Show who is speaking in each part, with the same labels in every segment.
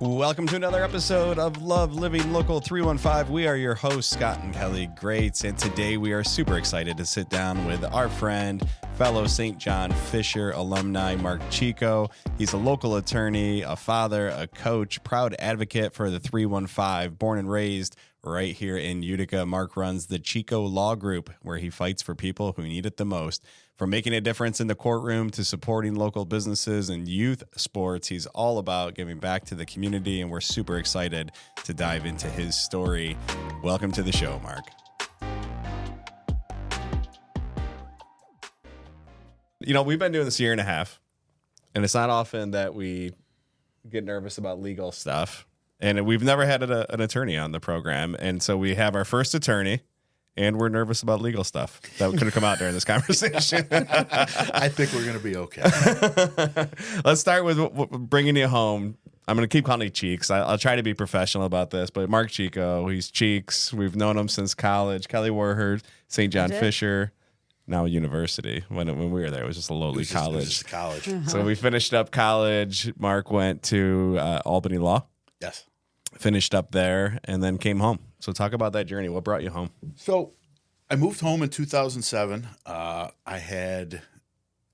Speaker 1: Welcome to another episode of Love Living Local 315. We are your hosts, Scott and Kelly Greats, and today we are super excited to sit down with our friend, fellow St. John Fisher alumni, Mark Chieco. He's a local attorney, a father, a coach, proud advocate for the 315, born and raised right here in Utica. Mark runs the Chieco Law Group, where he fights for people who need it the most. From making a difference in the courtroom to supporting local businesses and youth sports, he's all about giving back to the community, and we're super excited to dive into his story. Welcome to the show, Mark. You know, we've been doing this a year and a half, and it's not often that we get nervous about legal stuff, and we've never had an attorney on the program, and so we have our first attorney. And we're nervous about legal stuff that could have come out during this conversation.
Speaker 2: I think we're going to be okay.
Speaker 1: Let's start with bringing you home. I'm going to keep calling you Cheeks. I'll try to be professional about this, but Mark Chieco, he's Cheeks. We've known him since college. Kelly Warhurst, St. John Fisher, now university. When we were there, it was just a lowly college.
Speaker 2: It was just college.
Speaker 3: Uh-huh.
Speaker 1: So we finished up college. Mark went to Albany Law.
Speaker 2: Yes.
Speaker 1: Finished up there and then came home. So talk about that journey. What brought you home?
Speaker 2: So I moved home in 2007. I had,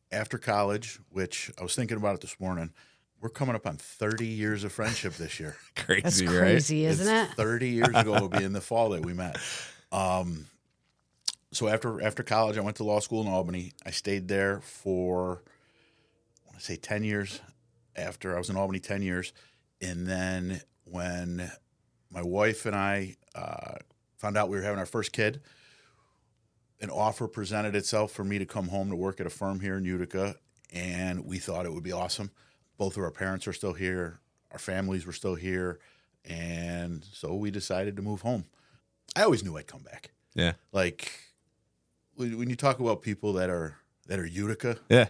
Speaker 2: after college, which I was thinking about it this morning, we're coming up on 30 years of friendship this year.
Speaker 1: Crazy,
Speaker 3: That's
Speaker 1: right?
Speaker 3: crazy, isn't it?
Speaker 2: 30 years ago will be in the fall that we met. So after college, I went to law school in Albany. I stayed there for, I want to say 10 years. After I was in Albany 10 years. And then when my wife and I found out we were having our first kid, an offer presented itself for me to come home to work at a firm here in Utica, and we thought it would be awesome. Both of our parents are still here. Our families were still here, and so we decided to move home. I always knew I'd come back.
Speaker 1: Yeah.
Speaker 2: Like, when you talk about people that are Utica,
Speaker 1: Yeah.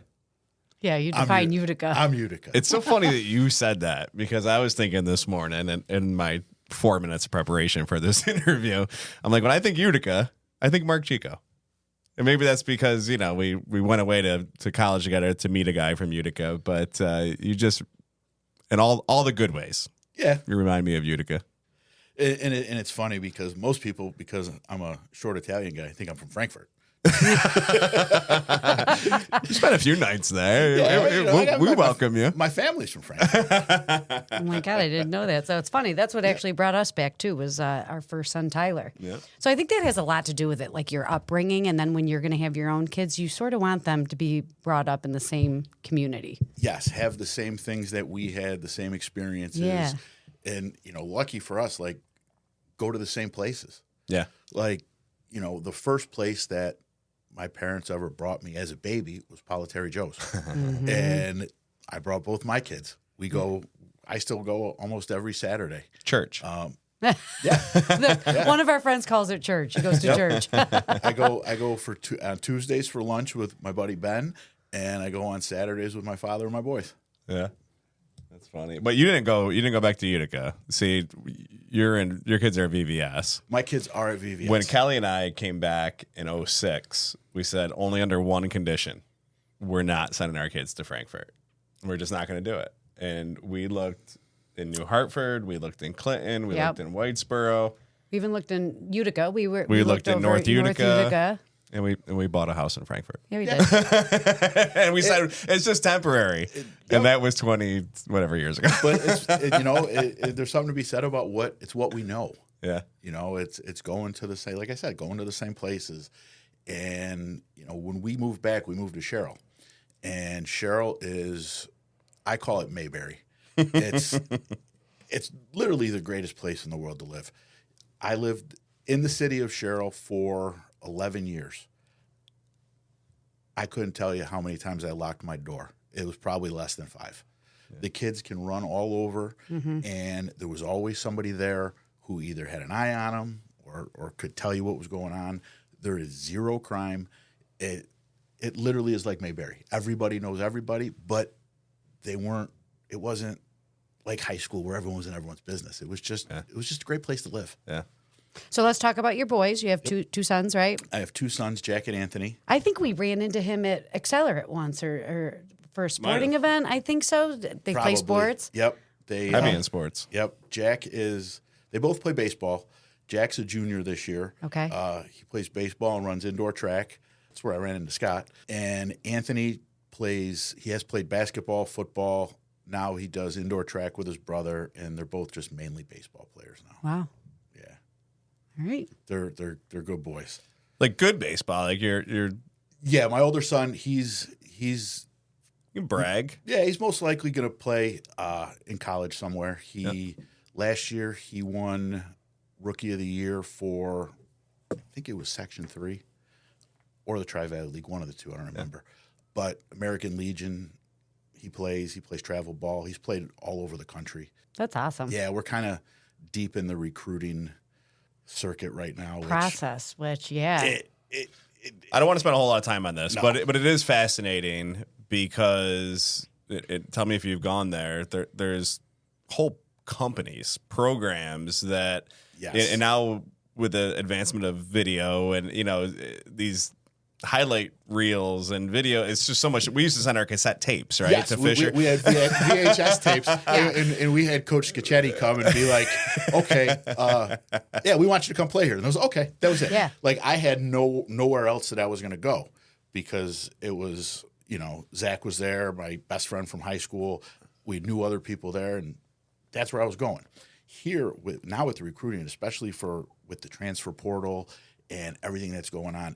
Speaker 3: Yeah, you define Utica.
Speaker 2: I'm Utica.
Speaker 1: It's so funny that you said that because I was thinking this morning in my 4 minutes of preparation for this interview, I'm like, when I think Utica, I think Mark Chieco. And maybe that's because, you know, we went away to college together to meet a guy from Utica, but you just, in all the good ways.
Speaker 2: Yeah.
Speaker 1: You remind me of Utica.
Speaker 2: And it's funny because most people, because I'm a short Italian guy, think I'm from Frankfurt.
Speaker 1: You spent a few nights there.
Speaker 2: Yeah,
Speaker 1: we welcome you.
Speaker 2: My family's from Frankfurt.
Speaker 3: Oh my God, I didn't know that. So it's funny. That's what actually brought us back too, was our first son, Tyler.
Speaker 1: Yeah.
Speaker 3: So I think that has a lot to do with it, like your upbringing. And then when you're going to have your own kids, you sort of want them to be brought up in the same community.
Speaker 2: Yes, have the same things that we had, the same experiences.
Speaker 3: Yeah.
Speaker 2: And, you know, lucky for us, like, go to the same places.
Speaker 1: Yeah.
Speaker 2: Like, you know, the first place that my parents ever brought me as a baby was Politary Joe's.
Speaker 3: Mm-hmm.
Speaker 2: And I brought both my kids. I still go almost every Saturday.
Speaker 1: Church.
Speaker 2: Yeah.
Speaker 3: One of our friends calls it church. He goes to church.
Speaker 2: I go for on Tuesdays for lunch with my buddy Ben, and I go on Saturdays with my father and my boys.
Speaker 1: Yeah. That's funny. But you didn't go back to Utica. See, your kids are at VVS.
Speaker 2: My kids are at VVS.
Speaker 1: When Kelly and I came back in 2006, we said only under one condition. We're not sending our kids to Frankfurt. We're just not going to do it. And we looked in New Hartford, we looked in Clinton, we looked in Whitesboro.
Speaker 3: We even looked in Utica. We
Speaker 1: looked in
Speaker 3: over
Speaker 1: North Utica.
Speaker 3: Utica.
Speaker 1: And we bought a house in Frankfurt.
Speaker 3: Yeah, we did.
Speaker 1: And we said it's just temporary. And that was 20 whatever years ago.
Speaker 2: But there's something to be said about what we know.
Speaker 1: Yeah.
Speaker 2: You know, it's going to the same, like I said, going to the same places. And, you know, when we moved back, we moved to Sherrill. And Sherrill is, I call it Mayberry. It's literally the greatest place in the world to live. I lived in the city of Sherrill for 11 years. I couldn't tell you how many times I locked my door. It was probably less than 5. Yeah. The kids can run all over, and there was always somebody there who either had an eye on them or could tell you what was going on. There is zero crime. It literally is like Mayberry. Everybody knows everybody, but it wasn't like high school where everyone was in everyone's business. It was just a great place to live.
Speaker 1: Yeah.
Speaker 3: So let's talk about your boys. You have two sons, right?
Speaker 2: I have 2 sons, Jack and Anthony.
Speaker 3: I think we ran into him at Accelerate once or for a sporting event. I think so. They play sports.
Speaker 2: Yep.
Speaker 1: Heavy in sports.
Speaker 2: Yep. They both play baseball. Jack's a junior this year.
Speaker 3: Okay.
Speaker 2: He plays baseball and runs indoor track. That's where I ran into Scott. And Anthony has played basketball, football. Now he does indoor track with his brother, and they're both just mainly baseball players now.
Speaker 3: Wow.
Speaker 2: Yeah.
Speaker 3: All right.
Speaker 2: They're good boys.
Speaker 1: Like good baseball. Like you're
Speaker 2: Yeah, my older son, he's
Speaker 1: you can brag.
Speaker 2: Yeah, he's most likely going to play in college somewhere. Last year he won Rookie of the Year for, I think it was Section 3 or the Tri-Valley League, one of the two, I don't remember. But American Legion, he plays travel ball. He's played all over the country.
Speaker 3: That's awesome.
Speaker 2: Yeah, we're kind of deep in the recruiting circuit right now.
Speaker 3: Which
Speaker 1: I don't want to spend a whole lot of time on this, but it is fascinating because tell me if you've gone there. There's whole companies, programs that, and now with the advancement of video and these highlight reels and video, it's just so much. We used to send our cassette tapes, right?
Speaker 2: Yes,
Speaker 1: to Fisher.
Speaker 2: We had VHS tapes, and we had Coach Scacchetti come and be like, "Okay, we want you to come play here." And I was okay. That was it.
Speaker 3: Yeah.
Speaker 2: Like I had nowhere else that I was going to go because it was Zach was there, my best friend from high school. We knew other people there, and that's where I was going. Here with the recruiting, especially with the transfer portal and everything that's going on,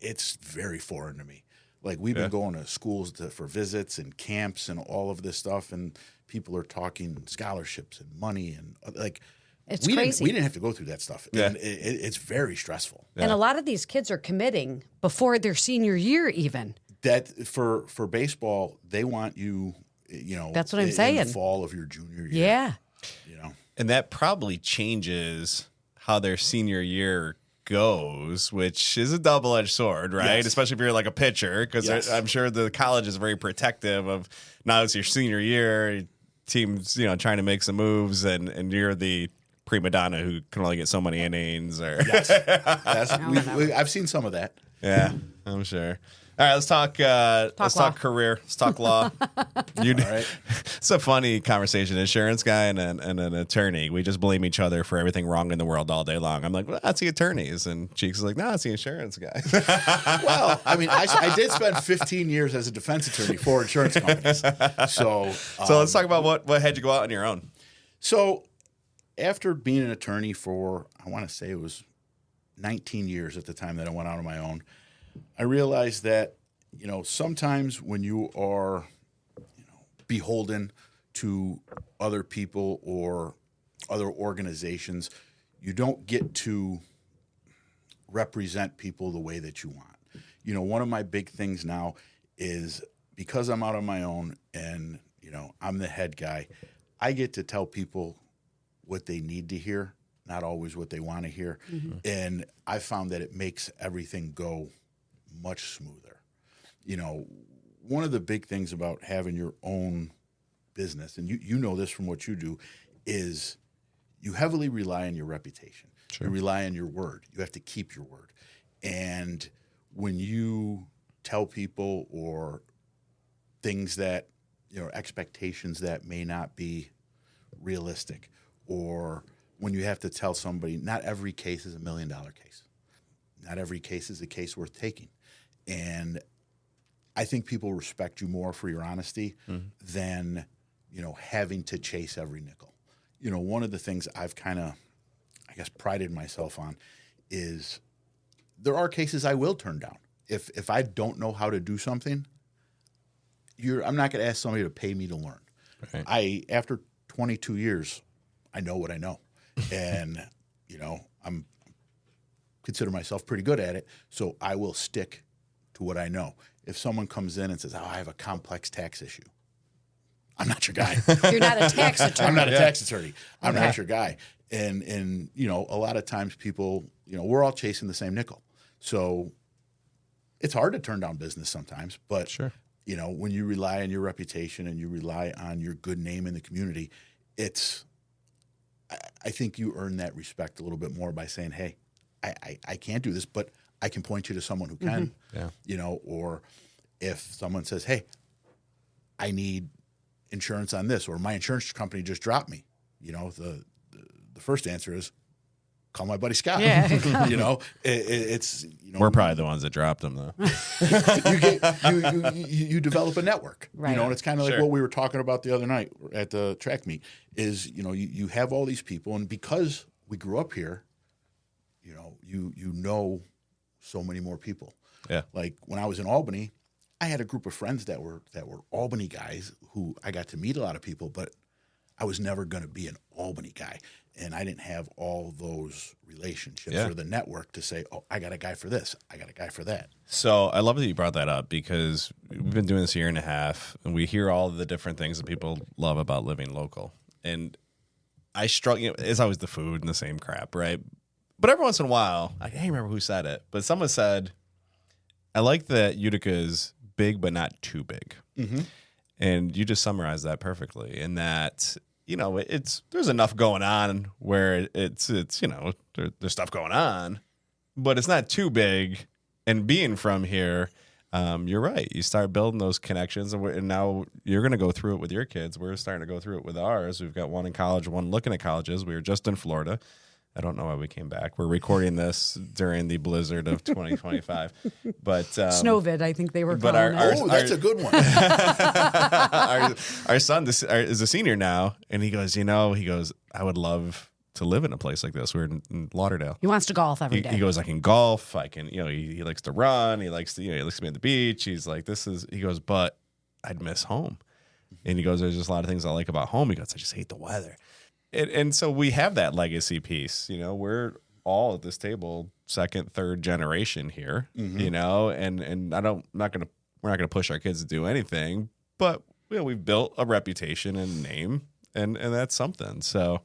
Speaker 2: it's very foreign to me. Like we've been going to schools for visits and camps and all of this stuff, and people are talking scholarships and money and like
Speaker 3: it's crazy.
Speaker 2: We didn't have to go through that stuff.
Speaker 1: Yeah.
Speaker 2: And it's very stressful.
Speaker 3: And a lot of these kids are committing before their senior year even.
Speaker 2: That for baseball, they want you,
Speaker 3: That's what I'm
Speaker 2: in
Speaker 3: saying.
Speaker 2: the fall of your junior year.
Speaker 3: Yeah.
Speaker 1: And that probably changes how their senior year goes, which is a double-edged sword, right?
Speaker 2: Yes.
Speaker 1: Especially if you're like a pitcher, because I'm sure the college is very protective of now it's your senior year, team's trying to make some moves, and you're the prima donna who can only get so many innings. Or
Speaker 2: Yes. I've seen some of that.
Speaker 1: yeah, I'm sure. All right, let's talk. Talk career. Let's talk law. All right. It's a funny conversation. An insurance guy and an attorney. We just blame each other for everything wrong in the world all day long. I'm like, well, that's the attorneys, and Cheeks is like, no, it's the insurance guy.
Speaker 2: Well, I mean, I did spend 15 years as a defense attorney for insurance companies. So
Speaker 1: let's talk about what had you go out on your own.
Speaker 2: So after being an attorney for, I want to say it was 19 years at the time that I went out on my own, I realized that, sometimes when you are, beholden to other people or other organizations, you don't get to represent people the way that you want. One of my big things now is because I'm out on my own and, I'm the head guy, I get to tell people what they need to hear, not always what they want to hear. Mm-hmm. And I found that it makes everything go much smoother. One of the big things about having your own business, and you know this from what you do, is you heavily rely on your reputation. Sure. You rely on your word. You have to keep your word. And when you tell people or things that, expectations that may not be realistic, or when you have to tell somebody, not every case is $1 million case. Not every case is a case worth taking. And I think people respect you more for your honesty than, having to chase every nickel. One of the things I've kind of, prided myself on is there are cases I will turn down. If I don't know how to do something, I'm not going to ask somebody to pay me to learn. Okay. After 22 years, I know what I know. And, I'm consider myself pretty good at it, so I will stick to what I know. If someone comes in and says, I have a complex tax issue, I'm not your guy.
Speaker 3: You're not a tax attorney.
Speaker 2: I'm not a tax attorney. I'm not your guy. And a lot of times people, we're all chasing the same nickel. So it's hard to turn down business sometimes, but
Speaker 1: sure.
Speaker 2: When you rely on your reputation and you rely on your good name in the community, I think you earn that respect a little bit more by saying, hey, I can't do this, but I can point you to someone who can.
Speaker 1: Mm-hmm. Yeah.
Speaker 2: Or if someone says, hey, I need insurance on this, or my insurance company just dropped me. You know, the first answer is call my buddy Scott.
Speaker 3: Yeah.
Speaker 2: You know, it's, you know,
Speaker 1: We're probably the ones that dropped them, though.
Speaker 2: you develop a network,
Speaker 3: Right.
Speaker 2: you know, and it's kind of like
Speaker 1: Sure.
Speaker 2: what we were talking about the other night at the track meet is, you know, you have all these people, and because we grew up here, you know so many more people.
Speaker 1: Yeah.
Speaker 2: Like when I was in Albany, I had a group of friends that were Albany guys who I got to meet a lot of people, but I was never going to be an Albany guy. And I didn't have all those relationships or the network to say, oh, I got a guy for this. I got a guy for that.
Speaker 1: So I love that you brought that up, because we've been doing this a year and a half, and we hear all the different things that people love about living local. And I struggle, you know, it's always the food and the same crap, right? But every once in a while, I can't remember who said it, but someone said, I like that Utica is big, but not too big.
Speaker 2: Mm-hmm.
Speaker 1: And you just summarized that perfectly, in that, you know, there's enough going on where it's you know, there's stuff going on, but it's not too big. And being from here, you're right. You start building those connections, and now you're going to go through it with your kids. We're starting to go through it with ours. We've got one in college, one looking at colleges. We were just in Florida. I don't know why we came back. We're recording this during the blizzard of 2025, but
Speaker 3: Snowvid, I think they were
Speaker 1: but
Speaker 3: calling it.
Speaker 2: That's a good one.
Speaker 1: our son is a senior now, and he goes, I would love to live in a place like this. We're in Lauderdale.
Speaker 3: He wants to golf every day.
Speaker 1: He goes, I can golf. I can, he likes to run. He likes to be at the beach. He's like, he goes, but I'd miss home. And he goes, there's just a lot of things I like about home. He goes, I just hate the weather. And so we have that legacy piece. You know, we're all at this table, second, third generation here.
Speaker 2: Mm-hmm.
Speaker 1: You know, and we're not gonna push our kids to do anything, but you know, we've built a reputation and name, and that's something. So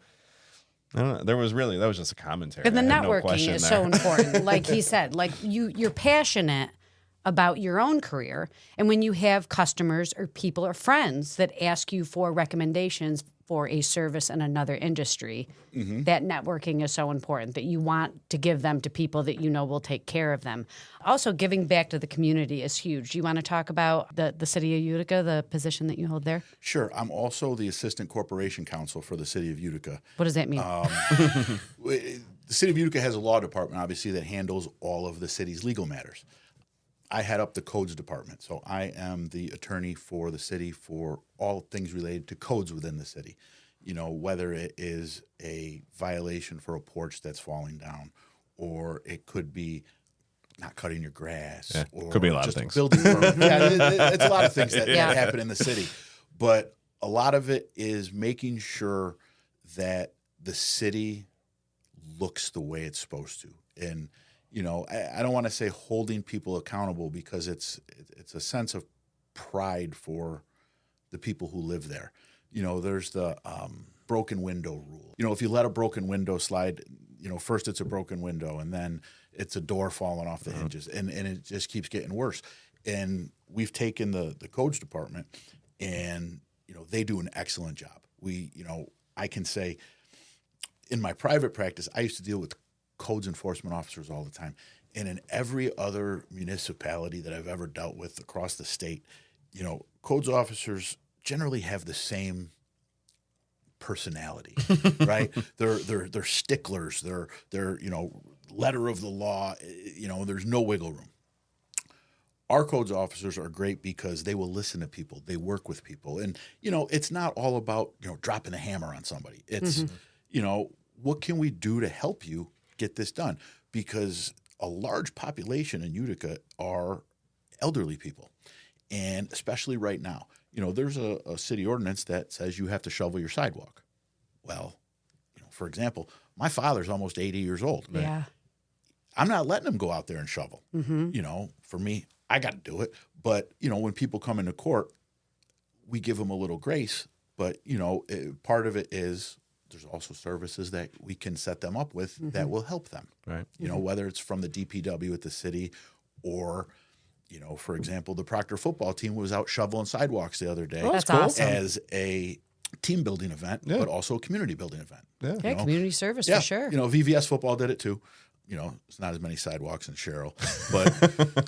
Speaker 1: I don't know. That was just a commentary.
Speaker 3: And the
Speaker 1: I had no
Speaker 3: networking
Speaker 1: question
Speaker 3: is
Speaker 1: there.
Speaker 3: so important. Like he said, like you're passionate about your own career. And when you have customers or people or friends that ask you for recommendations for a service in another industry, that networking is so important, that you want to give them to people that you know will take care of them. Also, giving back to the community is huge. Do you want to talk about the city of Utica, the position that you hold there?
Speaker 2: Sure. I'm also the assistant corporation counsel for the city of Utica.
Speaker 3: What does that mean?
Speaker 2: The city of Utica has a law department, obviously, that handles all of the city's legal matters. I head up the codes department, so I am the attorney for the city for all things related to codes within the city. You know, whether it is a violation for a porch that's falling down, or it could be not cutting your grass, or
Speaker 1: could be a lot of
Speaker 2: just
Speaker 1: things.
Speaker 2: building permit. It's a lot of things that happen in the city. But a lot of it is making sure that the city looks the way it's supposed to. And you know, I don't want to say holding people accountable, because it's a sense of pride for the people who live there. You know, there's the broken window rule. You know, if you let a broken window slide, you know, first it's a broken window, and then it's a door falling off the hinges, and it just keeps getting worse. And we've taken the codes department, and, you know, they do an excellent job. I can say in my private practice, I used to deal with codes enforcement officers all the time. And in every other municipality that I've ever dealt with across the state, you know, codes officers generally have the same personality, right? They're sticklers. They're you know, letter of the law. You know, there's no wiggle room. Our codes officers are great because they will listen to people. They work with people, and you know, it's not all about, you know, dropping a hammer on somebody. It's you know, what can we do to help you get this done? Because a large population in Utica are elderly people, and especially right now, you know, there's a city ordinance that says you have to shovel your sidewalk. Well, you know, for example, my father's almost 80 years old.
Speaker 3: Yeah.
Speaker 2: I'm not letting him go out there and shovel. You know, for me, I got to do it. But, you know, when people come into court, we give them a little grace. But, you know, part of it is there's also services that we can set them up with that will help them.
Speaker 1: Right.
Speaker 2: You know, whether it's from the DPW at the city, or, you know, for example, the Proctor football team was out shoveling sidewalks the other day.
Speaker 3: Oh, that's awesome.
Speaker 2: As a team building event, but also a community building event.
Speaker 1: Yeah.
Speaker 3: Yeah,
Speaker 2: You know?
Speaker 3: community service for sure.
Speaker 2: You know, VVS football did it too. You know, it's not as many sidewalks in Sherrill, but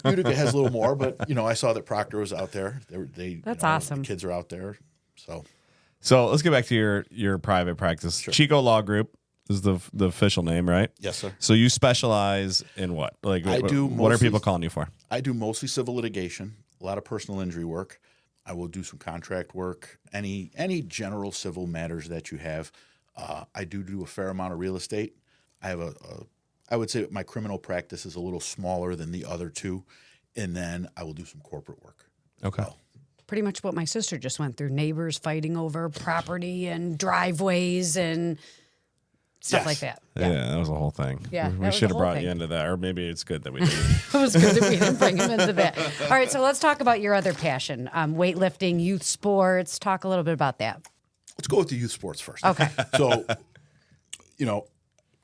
Speaker 2: Utica has a little more. But, you know, I saw that Proctor was out there.
Speaker 3: That's awesome.
Speaker 2: The kids are out there
Speaker 1: So let's get back to your private practice.
Speaker 2: Sure.
Speaker 1: Chieco Law Group is the official name, right?
Speaker 2: Yes, sir.
Speaker 1: So you specialize in what? Like,
Speaker 2: I do
Speaker 1: what are
Speaker 2: mostly-
Speaker 1: people calling you for?
Speaker 2: I do mostly civil litigation, a lot of personal injury work. I will do some contract work, any general civil matters that you have. I do a fair amount of real estate. I have I would say my criminal practice is a little smaller than the other two, and then I will do some corporate work.
Speaker 1: Okay.
Speaker 3: Pretty much what my sister just went through: neighbors fighting over property and driveways and stuff
Speaker 2: Yes.
Speaker 3: like that.
Speaker 1: Yeah, that was the whole thing.
Speaker 3: Yeah, that
Speaker 1: we
Speaker 3: was
Speaker 1: should
Speaker 3: the
Speaker 1: have
Speaker 3: whole
Speaker 1: brought
Speaker 3: thing.
Speaker 1: you into that, or maybe it's good that we did.
Speaker 3: It was good that we didn't bring him into that. All right, so let's talk about your other passion, weightlifting, youth sports. Talk a little bit about that.
Speaker 2: Let's go with the youth sports first.
Speaker 3: Okay.
Speaker 2: So,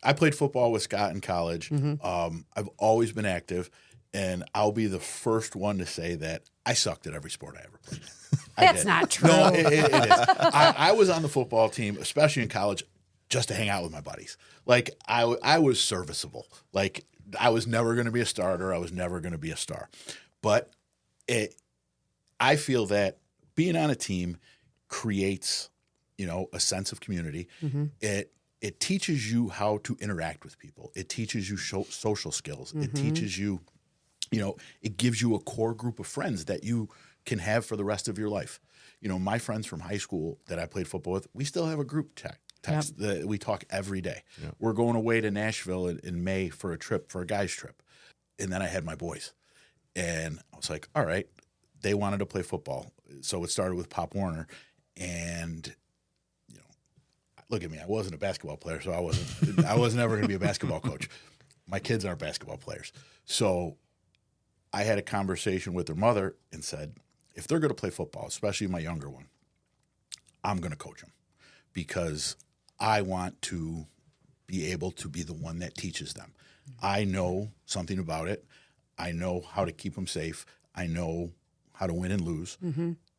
Speaker 2: I played football with Scott in college. I've always been active, and I'll be the first one to say that I sucked at every sport I ever played.
Speaker 3: That's not true.
Speaker 2: No, it is. I was on the football team, especially in college, just to hang out with my buddies. Like, I was serviceable. Like, I was never going to be a starter. I was never going to be a star. But I feel that being on a team creates, a sense of community. It teaches you how to interact with people. It teaches you social skills. It teaches you, it gives you a core group of friends that you can have for the rest of your life. My friends from high school that I played football with, we still have a group text that we talk every day. Yep. We're going away to Nashville in May for a guy's trip. And then I had my boys. And I was like, all right, they wanted to play football. So it started with Pop Warner. And look at me. I wasn't a basketball player, so I was never going to be a basketball coach. My kids aren't basketball players. So I had a conversation with their mother and said, if they're going to play football, especially my younger one, I'm going to coach them because I want to be able to be the one that teaches them. I know something about it. I know how to keep them safe. I know how to win and lose.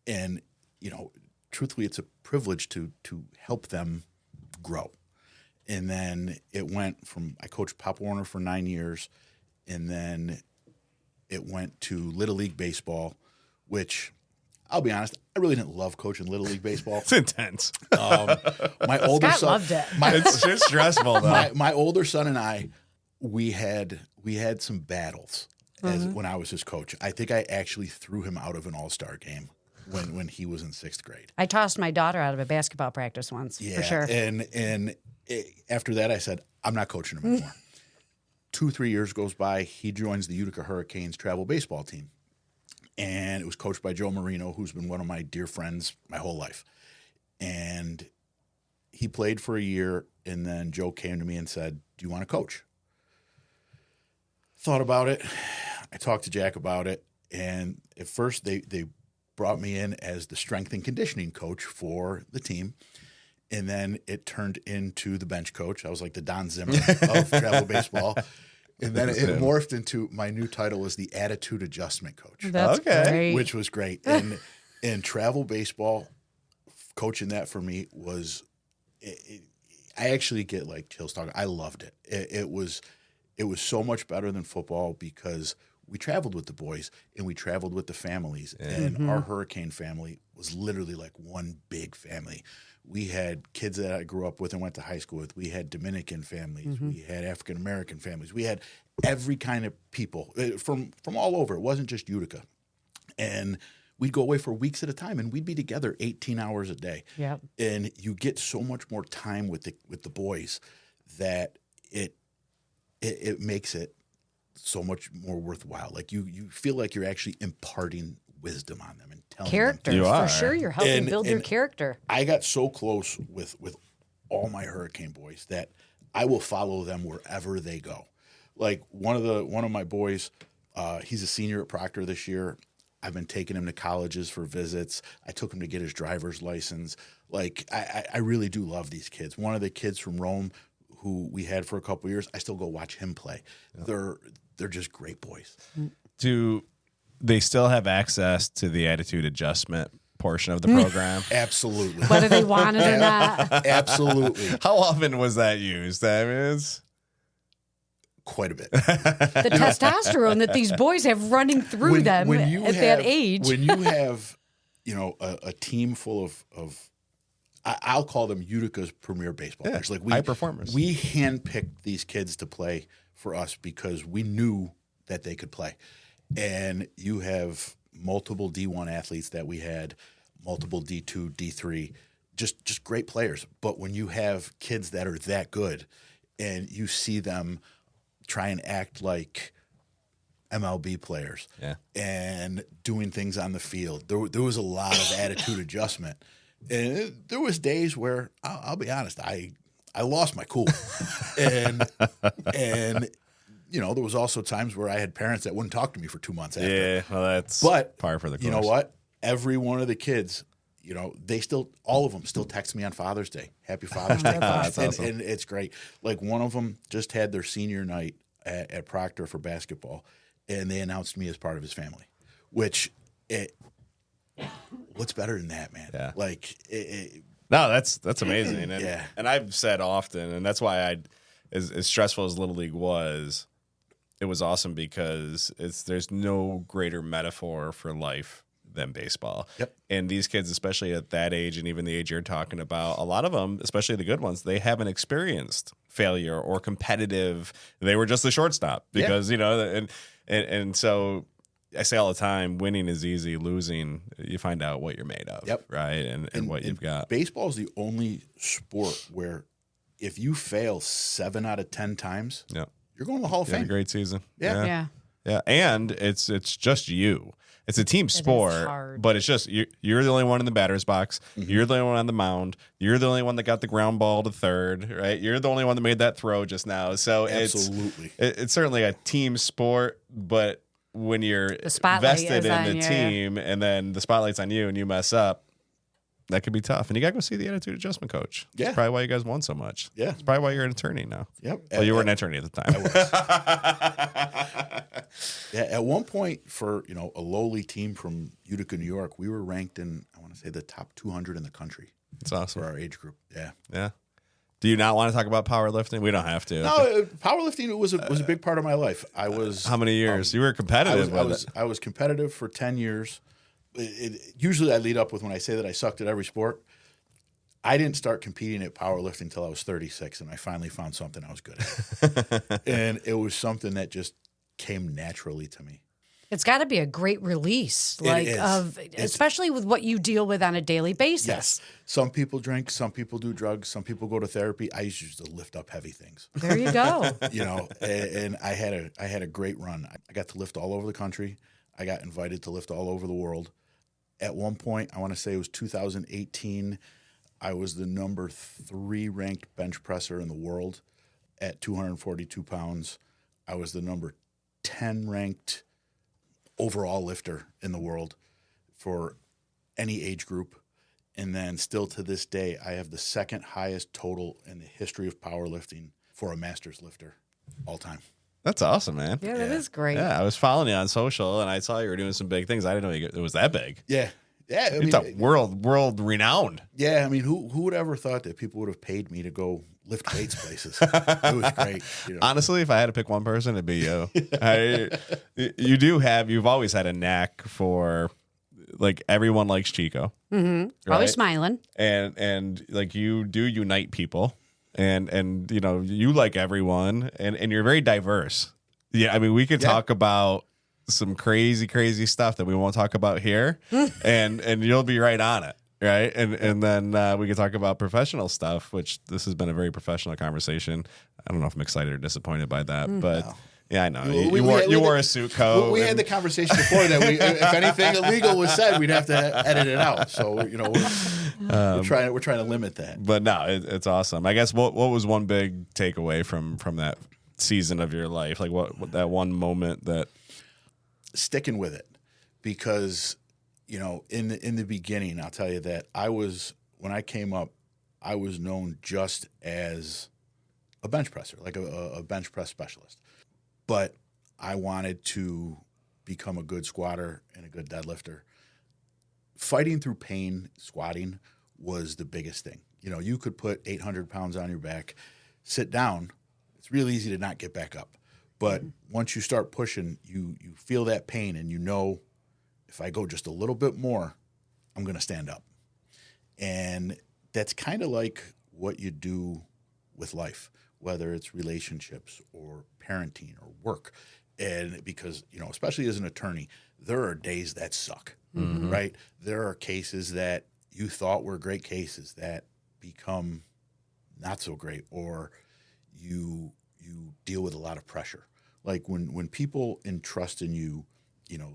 Speaker 2: And, truthfully, it's a privilege to help them grow. And then it went from, I coached Pop Warner for 9 years, and then it went to Little League Baseball, which I'll be honest, I really didn't love coaching Little League Baseball.
Speaker 1: It's intense.
Speaker 2: My older
Speaker 3: Scott
Speaker 2: son
Speaker 3: loved it.
Speaker 1: It's just stressful, though.
Speaker 2: my older son and I, we had some battles when I was his coach. I think I actually threw him out of an all-star game when he was in 6th grade.
Speaker 3: I tossed my daughter out of a basketball practice once, for sure.
Speaker 2: And after that, I said, I'm not coaching him anymore. 2-3 years goes by. He joins the Utica Hurricanes travel baseball team. And it was coached by Joe Marino, who's been one of my dear friends my whole life. And he played for a year, and then Joe came to me and said, do you want to coach? Thought about it. I talked to Jack about it. And at first, they brought me in as the strength and conditioning coach for the team. And then it turned into the bench coach. I was like the Don Zimmer of travel baseball. And then it morphed into my new title was the attitude adjustment coach.
Speaker 3: That's great.
Speaker 2: Which was great. And travel baseball, coaching that for me was, I actually get like chills talking. I loved it. It was so much better than football because we traveled with the boys and we traveled with the families. And our Hurricane family was literally like one big family. We had kids that I grew up with and went to high school with. We had Dominican families. We had African-American families. We had every kind of people from all over. It wasn't just Utica. And we'd go away for weeks at a time, and we'd be together 18 hours a day.
Speaker 3: Yep.
Speaker 2: And you get so much more time with the boys that it makes it so much more worthwhile. Like you feel like you're actually imparting wisdom on them and telling
Speaker 3: Character,
Speaker 1: You
Speaker 3: for
Speaker 1: are.
Speaker 3: sure. You're helping build your
Speaker 2: and
Speaker 3: character.
Speaker 2: I got so close with all my Hurricane boys that I will follow them wherever they go. Like one of my boys, he's a senior at Proctor this year. I've been taking him to colleges for visits. I took him to get his driver's license. Like I really do love these kids. One of the kids from Rome who we had for a couple of years, I still go watch him play. Yeah. They're just great boys.
Speaker 1: Do they still have access to the attitude adjustment portion of the program?
Speaker 2: Absolutely.
Speaker 3: Whether they want it or not.
Speaker 2: Absolutely.
Speaker 1: How often was that used? I mean, it's
Speaker 2: quite a bit.
Speaker 3: The testosterone that these boys have running through them
Speaker 2: when you
Speaker 3: at
Speaker 2: have,
Speaker 3: that age.
Speaker 2: When you have, a team full of I'll call them Utica's premier baseball players. Like
Speaker 1: high performers.
Speaker 2: We handpicked these kids to play for us because we knew that they could play. And you have multiple D1 athletes that we had, multiple D2, D3, just great players. But when you have kids that are that good and you see them try and act like MLB players and doing things on the field, there was a lot of attitude adjustment. And there was days where I'll be honest, I lost my cool, and there was also times where I had parents that wouldn't talk to me for 2 months after.
Speaker 1: Yeah, well, that's par for the course.
Speaker 2: You know what? Every one of the kids, all of them still text me on Father's Day. Happy Father's Day.
Speaker 1: That's awesome.
Speaker 2: And it's great. Like one of them just had their senior night at Proctor for basketball, and they announced me as part of his family, which what's better than that, man?
Speaker 1: Yeah.
Speaker 2: Like,
Speaker 1: no, that's amazing. And,
Speaker 2: yeah.
Speaker 1: And I've said often, and that's why as stressful as Little League was, it was awesome because there's no greater metaphor for life than baseball.
Speaker 2: Yep.
Speaker 1: And these kids, especially at that age and even the age you're talking about, a lot of them, especially the good ones, they haven't experienced failure or competitive. They were just the shortstop because, and so I say all the time, winning is easy, losing, you find out what you're made of, right? And what you've got.
Speaker 2: Baseball is the only sport where if you fail 7 out of 10 times, you're going to the Hall of Fame.
Speaker 1: A great season.
Speaker 2: Yeah.
Speaker 1: And it's just you. It's a team sport, but it's just you're the only one in the batter's box. Mm-hmm. You're the only one on the mound. You're the only one that got the ground ball to third, right? You're the only one that made that throw just now. So
Speaker 2: absolutely,
Speaker 1: it's certainly a team sport, but when you're
Speaker 3: vested
Speaker 1: in the team and then the spotlight's on you and you mess up, that could be tough. And you got to go see the attitude adjustment coach.
Speaker 2: Yeah.
Speaker 1: That's probably why you guys won so much.
Speaker 2: Yeah.
Speaker 1: It's probably why you're an attorney now.
Speaker 2: Yep.
Speaker 1: Well, you were an attorney at the time.
Speaker 2: I was. At one point for, a lowly team from Utica, New York, we were ranked in, I want to say, the top 200 in the country.
Speaker 1: That's awesome.
Speaker 2: For our age group. Yeah.
Speaker 1: Yeah. Do you not want to talk about powerlifting? We don't have to.
Speaker 2: No, powerlifting was a big part of my life. I was.
Speaker 1: How many years? You were competitive.
Speaker 2: I was competitive for 10 years. Usually I lead up with when I say that I sucked at every sport. I didn't start competing at powerlifting until I was 36, and I finally found something I was good at. And it was something that just came naturally to me.
Speaker 3: It's got to be a great release, especially with what you deal with on a daily basis.
Speaker 2: Yes. Some people drink, some people do drugs, some people go to therapy. I used to lift up heavy things.
Speaker 3: There you go.
Speaker 2: And I had a great run. I got to lift all over the country. I got invited to lift all over the world. At one point, I want to say it was 2018, I was the number 3 ranked bench presser in the world at 242 pounds. I was the number 10 ranked overall lifter in the world for any age group. And then still to this day, I have the second highest total in the history of powerlifting for a master's lifter all time.
Speaker 1: That's awesome, man.
Speaker 3: Yeah, that is great.
Speaker 1: Yeah, I was following you on social, and I saw you were doing some big things. I didn't know it was that big.
Speaker 2: Yeah. Yeah,
Speaker 1: it's world renowned.
Speaker 2: Yeah, I mean, who would ever thought that people would have paid me to go lift weights places? It was great.
Speaker 1: Honestly, if I had to pick one person, it'd be you. You've always had a knack for, like, everyone likes Chieco.
Speaker 3: Mm-hmm.
Speaker 1: Right?
Speaker 3: Always smiling.
Speaker 1: And like, you do unite people, and you like everyone, and you're very diverse. Yeah, I mean, we could talk about some crazy stuff that we won't talk about here, and you'll be right on it, right? And then we can talk about professional stuff, which this has been a very professional conversation. I don't know if I'm excited or disappointed by that, but yeah, I know. You wore a suit coat.
Speaker 2: We had the conversation before that if anything illegal was said, we'd have to edit it out. So we're trying to limit that.
Speaker 1: But no, it's awesome. I guess what was one big takeaway from that season of your life? Like what that one moment that.
Speaker 2: Sticking with it, because in the beginning, I'll tell you that when I came up, I was known just as a bench presser, like a bench press specialist. But I wanted to become a good squatter and a good deadlifter. Fighting through pain, squatting was the biggest thing. You could put 800 pounds on your back, sit down. It's real easy to not get back up. But once you start pushing, you feel that pain, and if I go just a little bit more, I'm I'm going to stand up. And that's kind of like what you do with life, whether it's relationships or parenting or work. And because, especially as an attorney, there are days that suck, right? There are cases that you thought were great cases that become not so great, or you deal with a lot of pressure. Like when people entrust in you,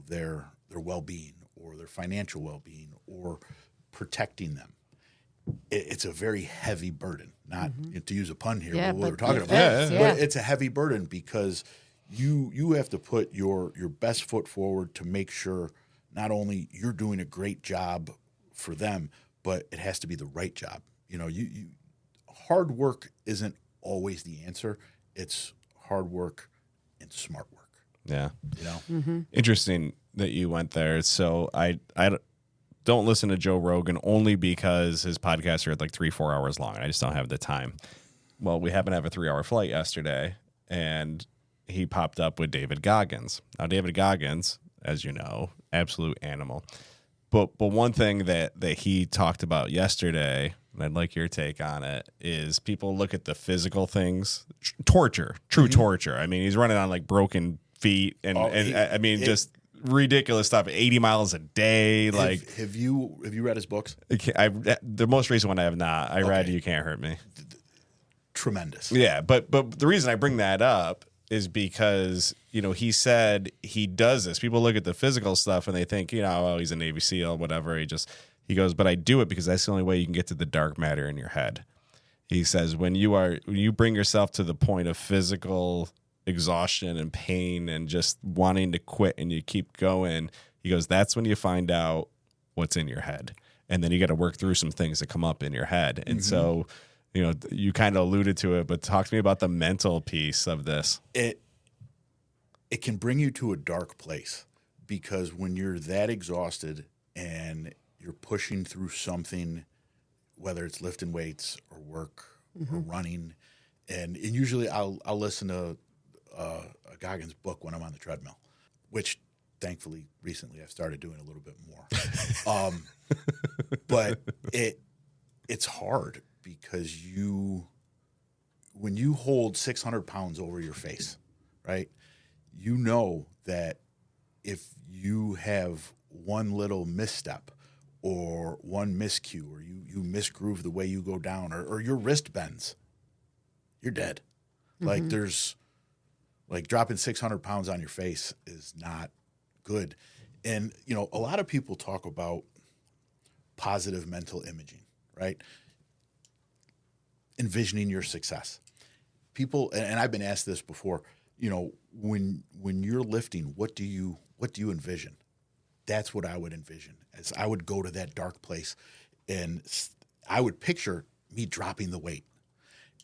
Speaker 2: their well-being or their financial well-being or protecting them, it's a very heavy burden. Not to use a pun here, what we're talking about, but it's a heavy burden because you have to put your best foot forward to make sure not only you're doing a great job for them, but it has to be the right job. Hard work isn't always the answer. It's hard work and smart work.
Speaker 1: Yeah. Interesting that you went there. So I don't listen to Joe Rogan only because his podcasts are like 3-4 hours long. I just don't have the time. Well, we happened to have a 3-hour flight yesterday, and he popped up with David Goggins. Now, David Goggins, as you know, absolute animal. But one thing that he talked about yesterday, and I'd like your take on it, is people look at the physical things, torture, true torture. I mean, he's running on like broken feet and just ridiculous stuff. 80 miles a day.
Speaker 2: Have you read his books?
Speaker 1: The most recent one I have not. I read You Can't Hurt Me.
Speaker 2: Tremendous.
Speaker 1: Yeah, but the reason I bring that up is because, he said he does this. People look at the physical stuff and they think, oh, he's a Navy SEAL, whatever. He goes, but I do it because that's the only way you can get to the dark matter in your head. He says, when you bring yourself to the point of physical exhaustion and pain and just wanting to quit and you keep going, he goes, that's when you find out what's in your head. And then you got to work through some things that come up in your head. And so, you kind of alluded to it, but talk to me about the mental piece of this.
Speaker 2: It can bring you to a dark place because when you're that exhausted and you're pushing through something, whether it's lifting weights or work or running, and usually I'll listen to a Goggins book when I'm on the treadmill, which thankfully recently I've started doing a little bit more. But it's hard because when you hold 600 pounds over your face, right, you know that if you have one little misstep or one miscue or you misgroove the way you go down or your wrist bends, you're dead. Like dropping 600 pounds on your face is not good. And, a lot of people talk about positive mental imaging, right? Envisioning your success. People, and I've been asked this before, when you're lifting, what do you envision? That's what I would envision. As I would go to that dark place and I would picture me dropping the weight.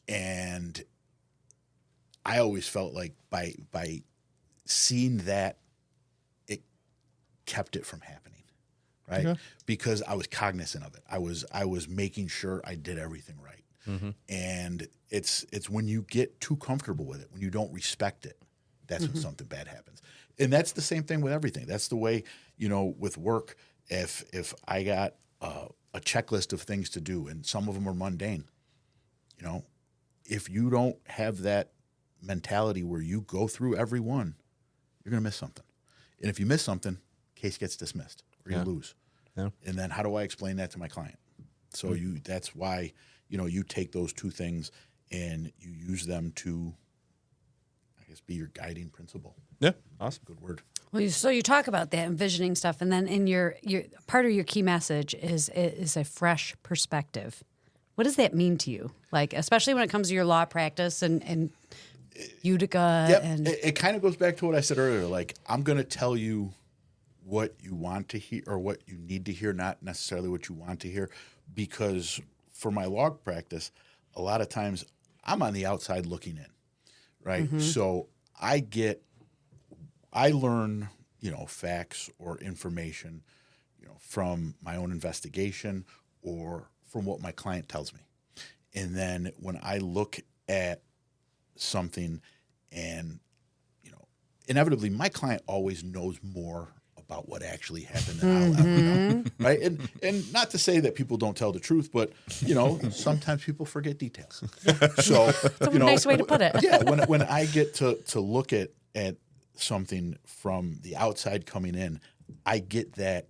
Speaker 2: And I always felt like by seeing that, it kept it from happening, right? Okay. Because I was cognizant of it. I was making sure I did everything right. And it's when you get too comfortable with it, when you don't respect it, that's when something bad happens. And that's the same thing with everything. That's the way, with work, if I got a checklist of things to do and some of them are mundane, if you don't have that mentality where you go through every one, you're going to miss something. And if you miss something, case gets dismissed or you lose. Yeah. And then how do I explain that to my client? So that's why, you take those two things and you use them to, I guess, be your guiding principle.
Speaker 1: Yeah. Awesome.
Speaker 2: Good word.
Speaker 3: Well, so you talk about that envisioning stuff, and then in your part of your key message is a fresh perspective. What does that mean to you? Like, especially when it comes to your law practice and Utica.
Speaker 2: Yep.
Speaker 3: And
Speaker 2: it kind of goes back to what I said earlier. Like, I'm going to tell you what you want to hear or what you need to hear, not necessarily what you want to hear, because for my law practice, a lot of times I'm on the outside looking in, right? So I learn, facts or information, from my own investigation or from what my client tells me. And then when I look at something and, inevitably my client always knows more about what actually happened and how, you know, right? And not to say that people don't tell the truth, but you know, sometimes people forget details. So
Speaker 3: It's a
Speaker 2: you know,
Speaker 3: nice way to put it.
Speaker 2: yeah, when I get to look at something from the outside coming in, I get that,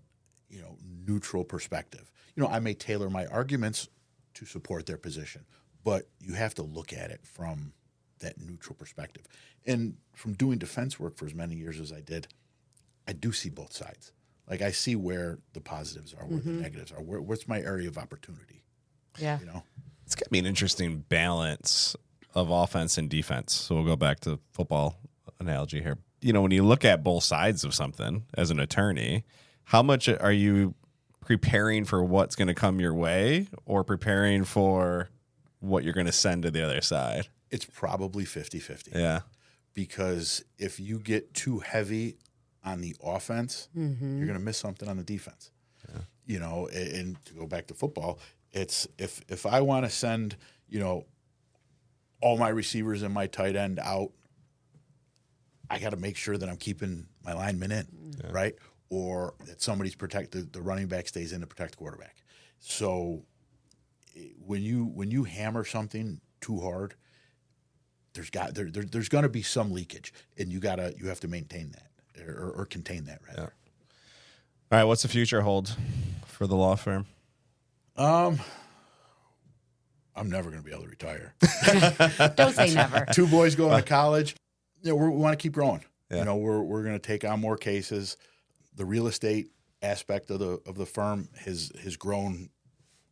Speaker 2: you know, neutral perspective. You know, I may tailor my arguments to support their position, but you have to look at it from that neutral perspective. And from doing defense work for as many years as I did, I do see both sides. Like I see where the positives are, where the negatives are, where's my area of opportunity.
Speaker 3: Yeah.
Speaker 2: You know,
Speaker 1: It's going to be an interesting balance of offense and defense. So we'll go back to football analogy here. You know, when you look at both sides of something as an attorney, how much are you preparing for what's going to come your way or preparing for what you're going to send to the other side?
Speaker 2: it's probably 50-50.
Speaker 1: Yeah.
Speaker 2: Because if you get too heavy on the offense, you're going to miss something on the defense. Yeah. You know, and to go back to football, it's if I want to send, you know, all my receivers and my tight end out, I got to make sure that I'm keeping my linemen in, right? Or that somebody's protected, the running back stays in to protect the quarterback. So when you hammer something too hard, there's going to be some leakage, and you have to maintain that or contain that rather.
Speaker 1: Yeah. All right, what's the future hold for the law firm?
Speaker 2: I'm never going to be able to retire.
Speaker 3: Don't say never.
Speaker 2: 2 boys going to college. You know, we want to keep growing.
Speaker 1: Yeah.
Speaker 2: You know, we're going to take on more cases. The real estate aspect of the firm has grown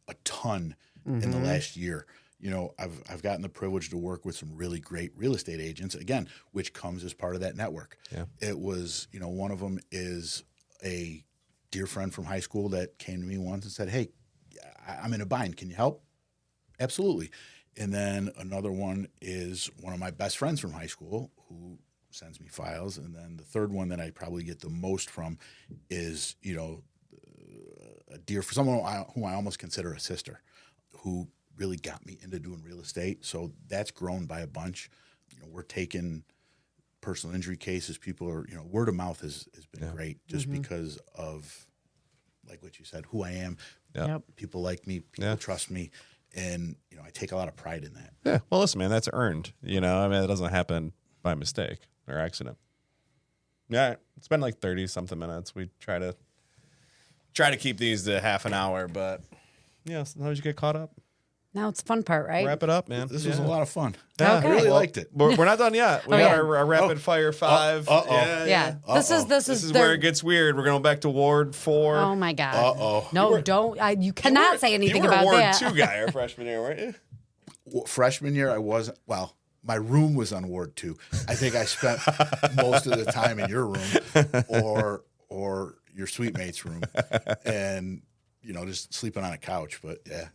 Speaker 2: a ton in the last year. You know, I've gotten the privilege to work with some really great real estate agents, again, which comes as part of that network.
Speaker 1: Yeah.
Speaker 2: It was, you know, one of them is a dear friend from high school that came to me once and said, "Hey, I'm in a bind. Can you help?" Absolutely. And then another one is one of my best friends from high school who sends me files. And then the third one that I probably get the most from is, you know, a dear for someone who I almost consider a sister, who really got me into doing real estate. So that's grown by a bunch. You know, we're taking personal injury cases. People are, you know, word of mouth has been great just because of, like what you said, who I am.
Speaker 3: Yep.
Speaker 2: People like me. People trust me. And, you know, I take a lot of pride in that.
Speaker 1: Yeah. Well, listen, man, that's earned. You know, I mean, it doesn't happen by mistake or accident. Yeah, it's been like 30-something minutes. We try to keep these to half an hour, but yeah, sometimes you get caught up.
Speaker 3: Now it's the fun part, right?
Speaker 1: Wrap it up, man.
Speaker 2: This was a lot of fun.
Speaker 1: Yeah.
Speaker 3: Okay.
Speaker 2: I really liked it.
Speaker 1: We're not done yet. We got our rapid fire 5.
Speaker 3: Yeah. This is
Speaker 1: where it gets weird. We're going back to Ward 4.
Speaker 3: Oh my God.
Speaker 2: Uh-oh.
Speaker 3: No, don't. You cannot say anything about
Speaker 1: you were a
Speaker 3: that.
Speaker 1: Ward 2 guy our freshman year, weren't you?
Speaker 2: Well, freshman year, I wasn't. Well, my room was on Ward 2. I think I spent most of the time in your room or your suite mate's room, and you know, just sleeping on a couch. But yeah.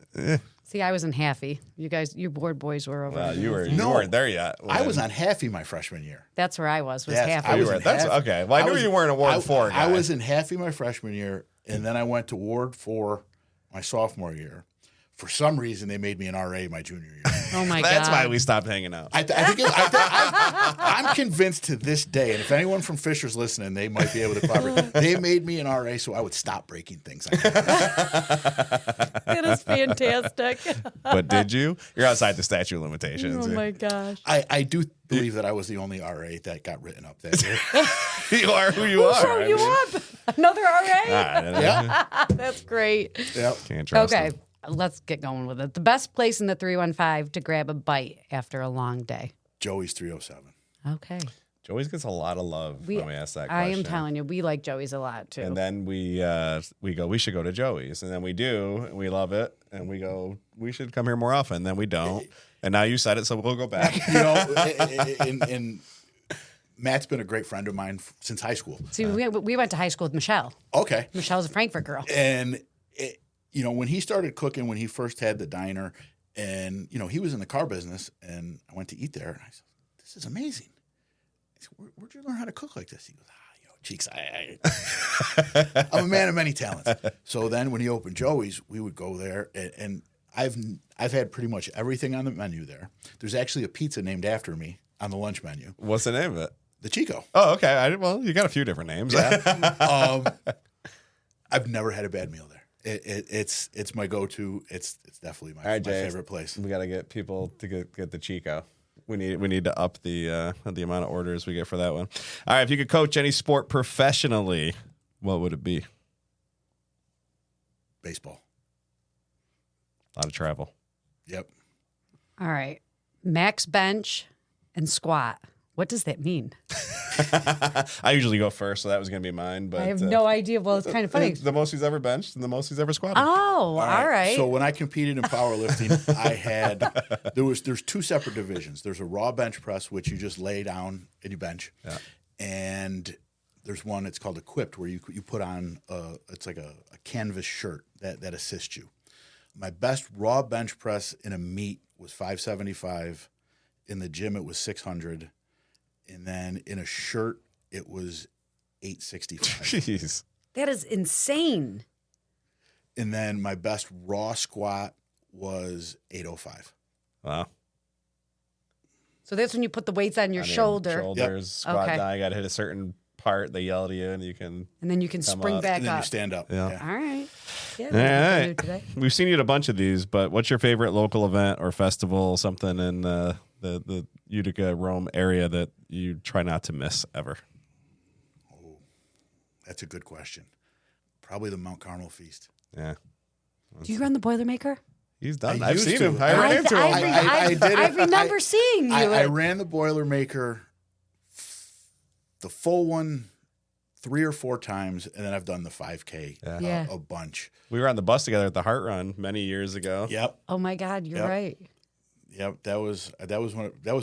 Speaker 3: See, I was in Haffy. You guys, you board boys were over.
Speaker 1: You weren't there yet.
Speaker 2: I was on Haffy my freshman year.
Speaker 3: That's where I was
Speaker 2: Yes,
Speaker 3: Haffy.
Speaker 2: I was in
Speaker 1: That's
Speaker 2: Haffy.
Speaker 1: okay. Well, I knew you weren't a Ward 4 guy.
Speaker 2: I was in Haffy my freshman year, and then I went to Ward 4 my sophomore year. For some reason, they made me an RA my junior year.
Speaker 3: Oh my God.
Speaker 1: That's why we stopped hanging out.
Speaker 2: I'm convinced to this day, and if anyone from Fisher's listening, they might be able to collaborate. They made me an RA so I would stop breaking things.
Speaker 3: It is fantastic.
Speaker 1: But did you? You're outside the statute of limitations.
Speaker 3: Oh my gosh.
Speaker 2: I do believe that I was the only RA that got written up that year.
Speaker 1: You are who you are.
Speaker 3: Show you up. Another RA?
Speaker 2: Yeah.
Speaker 3: That's great.
Speaker 2: Yep.
Speaker 1: Can't trust
Speaker 3: Okay.
Speaker 1: them.
Speaker 3: Let's get going with it. The best place in the 315 to grab a bite after a long day.
Speaker 2: Joey's 307.
Speaker 3: Okay.
Speaker 1: Joey's gets a lot of love when we ask that question.
Speaker 3: I am telling you, we like Joey's a lot too.
Speaker 1: And then we go, we should go to Joey's. And then we do, and we love it. And we go, we should come here more often. Then we don't. And now you said it, so we'll go back.
Speaker 2: You know, and Matt's been a great friend of mine since high school.
Speaker 3: See, we went to high school with Michelle.
Speaker 2: Okay.
Speaker 3: Michelle's a Frankfurt girl.
Speaker 2: And, you know, when he started cooking, when he first had the diner, and, you know, he was in the car business, and I went to eat there, and I said, "This is amazing." I said, "Where'd you learn how to cook like this?" He goes, "You know, Cheeks, I'm a man of many talents." So then when he opened Joey's, we would go there, and I've had pretty much everything on the menu there. There's actually a pizza named after me on the lunch menu.
Speaker 1: What's the name of it?
Speaker 2: The Chieco.
Speaker 1: Oh, okay. Well, you got a few different names.
Speaker 2: Yeah. I've never had a bad meal there. It's my go-to. It's definitely my favorite place.
Speaker 1: We got to get people to get the Chieco. We need to up the amount of orders we get for that one. All right, if you could coach any sport professionally, what would it be?
Speaker 2: Baseball.
Speaker 1: A lot of travel.
Speaker 2: Yep.
Speaker 3: All right. Max bench and squat. What does that mean?
Speaker 1: I usually go first, so that was going to be mine. But
Speaker 3: I have no idea. Well, it's kind of funny.
Speaker 1: The most he's ever benched and the most he's ever squatted.
Speaker 3: Oh, all right.
Speaker 2: So when I competed in powerlifting, there's two separate divisions. There's a raw bench press, which you just lay down and you bench, and there's one. It's called equipped, where you put on it's like a canvas shirt that assists you. My best raw bench press in a meet was 575. In the gym, it was 600. And then in a shirt, it was 865.
Speaker 1: Jeez.
Speaker 3: That is insane.
Speaker 2: And then my best raw squat was 805.
Speaker 1: Wow.
Speaker 3: So that's when you put the weights on your shoulder.
Speaker 1: Shoulders, squat
Speaker 3: Okay.
Speaker 1: down. You got to hit a certain part. They yell at you, and you can.
Speaker 3: And then you can spring back
Speaker 2: And then
Speaker 3: up.
Speaker 2: you stand up.
Speaker 1: Yeah.
Speaker 3: All right. Yeah,
Speaker 1: All
Speaker 3: that's
Speaker 1: right.
Speaker 3: new today.
Speaker 1: We've seen you at a bunch of these, but what's your favorite local event or festival, something in the Utica, Rome area that you try not to miss ever?
Speaker 2: Oh, that's a good question. Probably the Mount Carmel Feast.
Speaker 1: Yeah.
Speaker 3: Do you run the Boilermaker?
Speaker 1: He's done.
Speaker 2: I
Speaker 1: I've
Speaker 2: used
Speaker 1: seen
Speaker 2: to.
Speaker 1: him. I ran into him.
Speaker 2: I did it.
Speaker 3: I remember seeing you.
Speaker 2: I ran the Boilermaker, the full one, 3 or 4 times, and then I've done the 5K
Speaker 3: Yeah.
Speaker 2: a bunch.
Speaker 1: We were on the bus together at the Heart Run many years ago.
Speaker 2: Yep.
Speaker 3: Oh my God, you're
Speaker 2: Yep.
Speaker 3: right.
Speaker 2: Yep. That was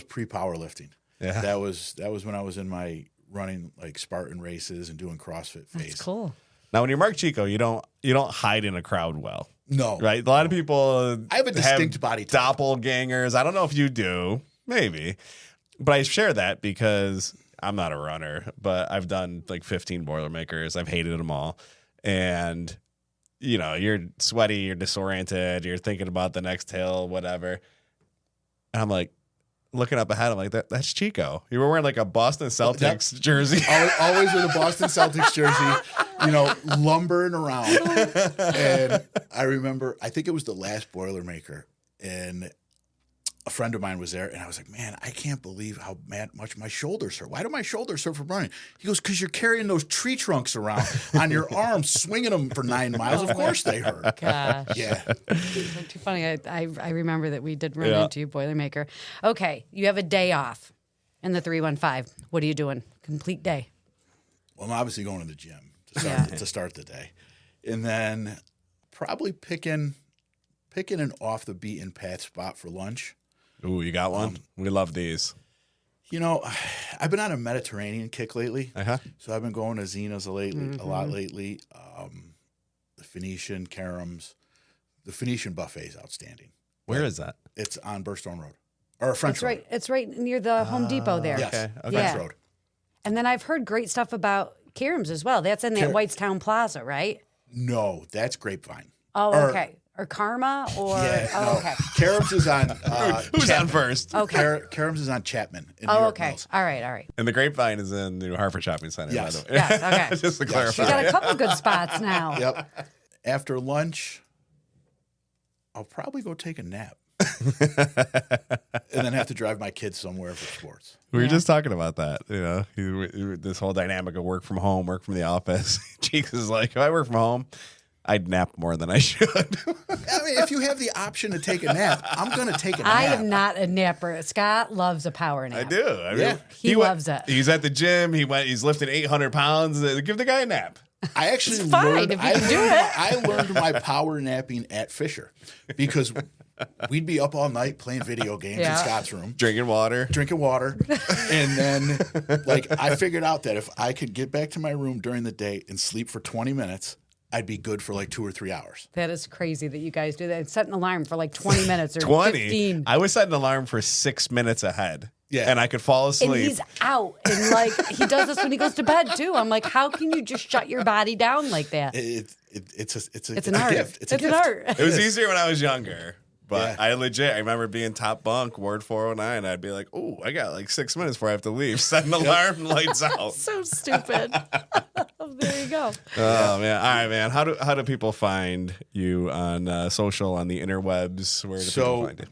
Speaker 2: pre-powerlifting.
Speaker 1: Yeah.
Speaker 2: That was when I was in my running like Spartan races and doing CrossFit phase.
Speaker 3: That's cool.
Speaker 1: Now, when you're Mark Chieco, you don't hide in a crowd well,
Speaker 2: No.
Speaker 1: right? A lot of people
Speaker 2: I have a distinct body type.
Speaker 1: doppelgangers. I don't know if you do, maybe, but I share that because I'm not a runner, but I've done like 15 Boilermakers. I've hated them all, and you're sweaty, you're disoriented, you're thinking about the next hill, whatever. And I'm like, looking up ahead, I'm like, that's Chieco. You were wearing like a Boston Celtics jersey.
Speaker 2: Always with a Boston Celtics jersey, lumbering around. And I remember, I think it was the last Boilermaker, and a friend of mine was there, and I was like, man, I can't believe how much my shoulders hurt. Why do my shoulders hurt from running? He goes, because you're carrying those tree trunks around on your arms, swinging them for 9 miles. Of course they hurt.
Speaker 3: Gosh.
Speaker 2: Yeah.
Speaker 3: Too funny. I remember that we did run into you, Boilermaker. Okay, you have a day off in the 315. What are you doing? Complete day.
Speaker 2: Well, I'm obviously going to the gym to start the day. And then probably picking an off the beaten path spot for lunch.
Speaker 1: Ooh, you got one? We love these.
Speaker 2: I've been on a Mediterranean kick lately.
Speaker 1: Uh-huh.
Speaker 2: So I've been going to Zena's a lot lately. The Phoenician, Karam's. The Phoenician buffet is outstanding.
Speaker 1: Where is that?
Speaker 2: It's on Burstone Road. Or French
Speaker 3: It's
Speaker 2: Road.
Speaker 3: right. It's right near the Home Depot there.
Speaker 2: Yes.
Speaker 1: Okay.
Speaker 2: French
Speaker 3: Yeah.
Speaker 2: Road.
Speaker 3: And then I've heard great stuff about Karam's as well. That's in that Whitestown Plaza, right?
Speaker 2: No, that's Grapevine.
Speaker 3: Oh,
Speaker 2: Or-
Speaker 3: okay. Or Karma, or okay.
Speaker 2: Karam's is on
Speaker 1: Who's
Speaker 2: Chapman.
Speaker 1: on first?
Speaker 3: Okay.
Speaker 2: Karam's is on Chapman in New
Speaker 3: Oh,
Speaker 2: York
Speaker 3: okay.
Speaker 2: Mills.
Speaker 3: All right.
Speaker 1: And the Grapevine is in New Hartford Shopping Center,
Speaker 2: Yes.
Speaker 1: by the way.
Speaker 3: Yes, okay.
Speaker 1: Just to clarify.
Speaker 3: You got a couple good spots now.
Speaker 2: Yep. After lunch, I'll probably go take a nap. And then have to drive my kids somewhere for sports.
Speaker 1: We were just talking about that, this whole dynamic of work from home, work from the office. Cheeks is like, if I work from home, I'd nap more than I should.
Speaker 2: I mean, if you have the option to take a nap, I'm going to take a nap.
Speaker 3: I am not a napper. Scott loves a power nap.
Speaker 1: I do. I mean,
Speaker 2: Yeah.
Speaker 3: He loves it.
Speaker 1: He's at the gym. He's lifting 800 pounds. Give the guy a nap.
Speaker 2: I actually
Speaker 3: It's fine
Speaker 2: learned.
Speaker 3: if you can do it.
Speaker 2: I learned my power napping at Fisher because we'd be up all night playing video games in
Speaker 3: Yeah.
Speaker 2: Scott's room,
Speaker 1: Drinking water.
Speaker 2: drinking water, and then I figured out that if I could get back to my room during the day and sleep for 20 minutes, I'd be good for like 2 or 3 hours.
Speaker 3: That is crazy that you guys do that. Set an alarm for like 20 minutes or
Speaker 1: 20.
Speaker 3: 15.
Speaker 1: I would set an alarm for 6 minutes ahead.
Speaker 2: Yeah.
Speaker 1: And I could fall
Speaker 3: And
Speaker 1: asleep.
Speaker 3: he's out. And like, he does this when he goes to bed too. I'm like, how can you just shut your body down like that?
Speaker 2: It's
Speaker 3: an art.
Speaker 2: gift. It's a
Speaker 3: an
Speaker 2: gift.
Speaker 3: art.
Speaker 1: It was easier when I was younger. But I remember being top bunk, Ward 409. I'd be like, oh, I got like 6 minutes before I have to leave. Set an alarm, lights out.
Speaker 3: So stupid. There you go.
Speaker 1: Oh, man. All right, man. How do people find you on social, on the interwebs? Where do people find you?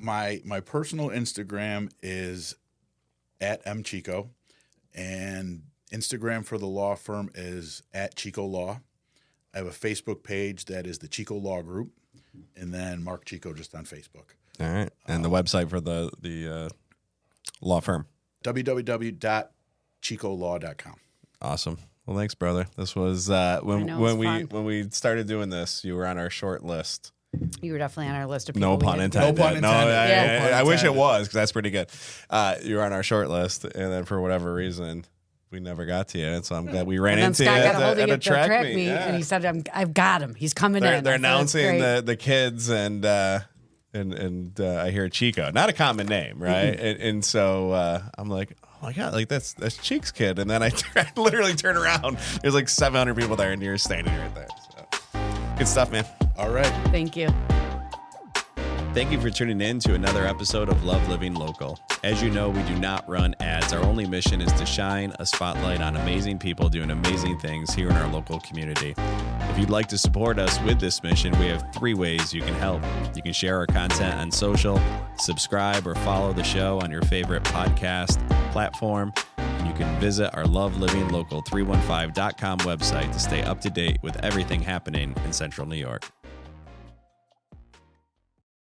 Speaker 2: My personal Instagram is at @mchieco, and Instagram for the law firm is @Chieco Law. I have a Facebook page that is the Chieco Law Group, and then Mark Chieco just on Facebook.
Speaker 1: All right. And the website for the law firm?
Speaker 2: www.chiecolaw.com.
Speaker 1: Awesome. Well, thanks, brother. This was when we started doing this, you were on our short list.
Speaker 3: You were definitely on our list of people.
Speaker 1: No pun intended.
Speaker 2: No pun intended.
Speaker 1: I wish it was, because that's pretty good. You were on our short list, and then for whatever reason, we never got to you. And so I'm glad we ran into you at a track meet.
Speaker 3: Yeah. And he said, I've got him. He's coming in.
Speaker 1: They're announcing the kids, and I hear Chieco. Not a common name, right? and so I'm like, oh my God, like that's Cheek's kid. And then I literally turn around. There's like 700 people there, and you're standing right there. So good stuff, man.
Speaker 2: All right.
Speaker 3: Thank you.
Speaker 1: Thank you for tuning in to another episode of Love Living Local. As you know, we do not run ads. Our only mission is to shine a spotlight on amazing people doing amazing things here in our local community. If you'd like to support us with this mission, we have 3 ways you can help. You can share our content on social, subscribe or follow the show on your favorite podcast platform, and you can visit our lovelivinglocals315.com website to stay up to date with everything happening in Central New York.